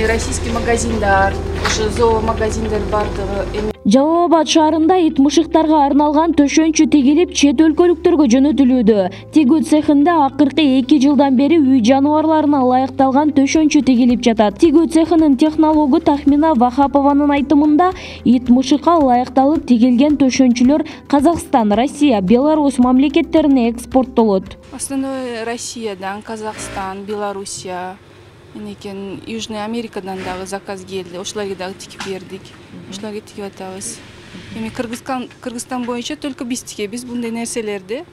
российский магазиндар, уже зоомагазиндар бардығы. Жалал-Абад шаарында ит мышыктарга арналган төшөнчү тигилип, чет өлкөлүктөргө жөнөтүлүүдө. Тигүү цехинде акыркы 2 жылдан бери үй жаныбарларына ылайыкталган төшөнчү тигилип жатат. Тигүү цехинин технологу Тахмина Вахапованын айтымында, ит мышыкка ылайыкталып тигилген төшөнчүлөр Казакстан, Россия, Беларусь мамлекеттерине экспорттолот. Основной Россиядан, Казахстан, Белоруссия, Южная Америкадан дагы заказ келди. Ошолорго дагы тигип бердик. Ошолорго тигип атабыз. Эми Кыргызстан боюнча только биз тигебиз. Биз bunday нерселерди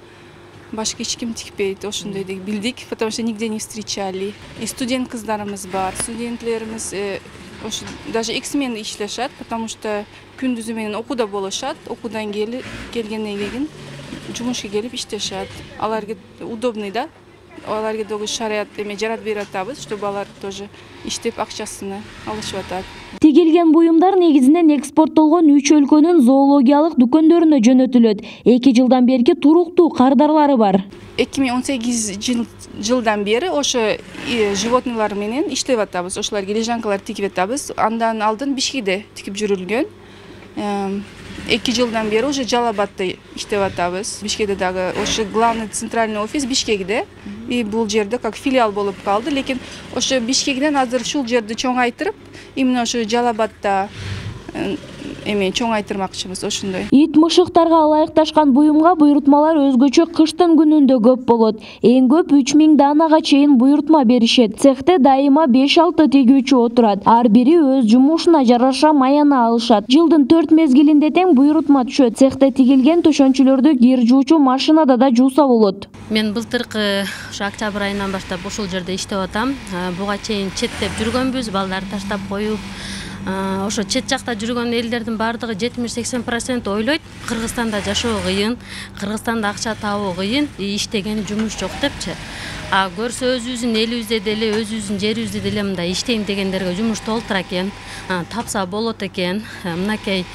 башка эч ким тигпейт. Ошондой деп билдик, потому что нигде не встречали. И студент кыздарыбыз бар. Студентлерimiz даже эксмен иштешат, потому что күндүзү менен окууда болушат. Окуудан келгенден кийин жумушка келип иштешат. Аларга удобный да. Аларга дагы шарият жарат берип атабыз, чтобы алар тоже иштеп акчасын алышып атат. Тигилген буюмдар негизинен экспорттолгон 3 өлкөнүн зоологиялык дүкөндөрүнө жөнөтүлөт. 2 жылдан берки туруктуу кардарлары бар. 2018 жылдан бери ошо животныйлар менен иштеп атабыз. Ошолорго лежанкалар тигип атабыз. Андан алдын Бишкекте тигип жүрүлгөн. 2 жылдан бери уже Жалал-Абадта иштеп атабыз. Бишкекте дагы ошо главный центральный офис Бишкекте. И бул жерде как филиал болуп калды, лекин ошо Бишкектен азыр ушул жерди чоңайтырып, именно ошо Жалал-Абадта чоңайтырмакчыбыз, ошондой. Ит мышыктарга ылайыкташкан буюмга буйрутмалар өзгөчө кыштын күнүндө көп болот. Эң көп 3000 данага чейин буйрутма беришет. Цехте дайыма 5-6 тигүүчү отурат. Ар бири өз жумушуна жараша маяна алышат. Жылдын 4 мезгилинде тең буйрутма түшөт. Цехте тигилген төшөнчүлөрдү кир жуучу машинада да жууса болот. Мен былтыркы октябрь айынан баштап ошол жерде иштеп атам. Буга чейин четтеп жүргөнбүз, балдарды таштап коюп. Ошо чет жакта жүргөн элдердин бардыгы 70-80% ойлойт Кыргызстанда жашоо кыйын, Кыргызстанда акча табуу кыйын, иштеген жумуш жок депчи. Көрсө өзүбүздүн элибизде деле, өзүбүздүн жерибизде деле мындай иштейм дегендерге жумуш толтура экен, тапса болот экен. Мынакей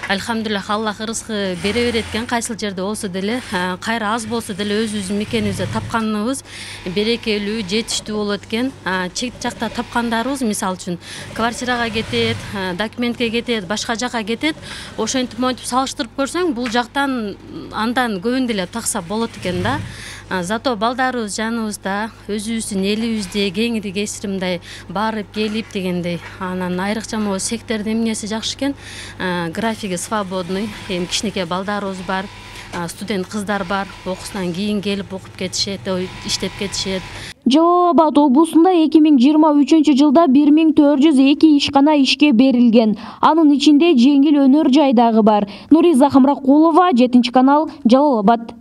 Альхамдулиллах, Аллах рызкы бере берет экен, кайсыл жерде болсо деле, кайра аз болсо деле өзүбүздүн мекенибизде тапканыбыз берекелүү, жетиштүү болот экен. Чет жакта тапкандарыбыз мисалы үчүн квартирага кетет, документке кетет, башка жака кетет. Ошентип монтип салыштырып көрсөң, бул жактан андан көбүн деле такса болот экен да. Зато балдарыбыз жаныбызда, өзүбүздүн элибизде кеңири кесиримдей барып келип дегендей. Анан айрыкча могу сектордун эмнеси жакшы экен, графиги свободный, эми кичинекей балдарыбыз бар, студент кыздар бар, окуусунан кийин келип окуп кетишет, иштеп кетишет. Жалал-Абад облусунда 2023 жылда 1402 ишкана ишке берилген. Анын ичинде жеңил өнөр жай дагы бар. Нуриза Хамракулова, 7 канал, Жалал-Абад.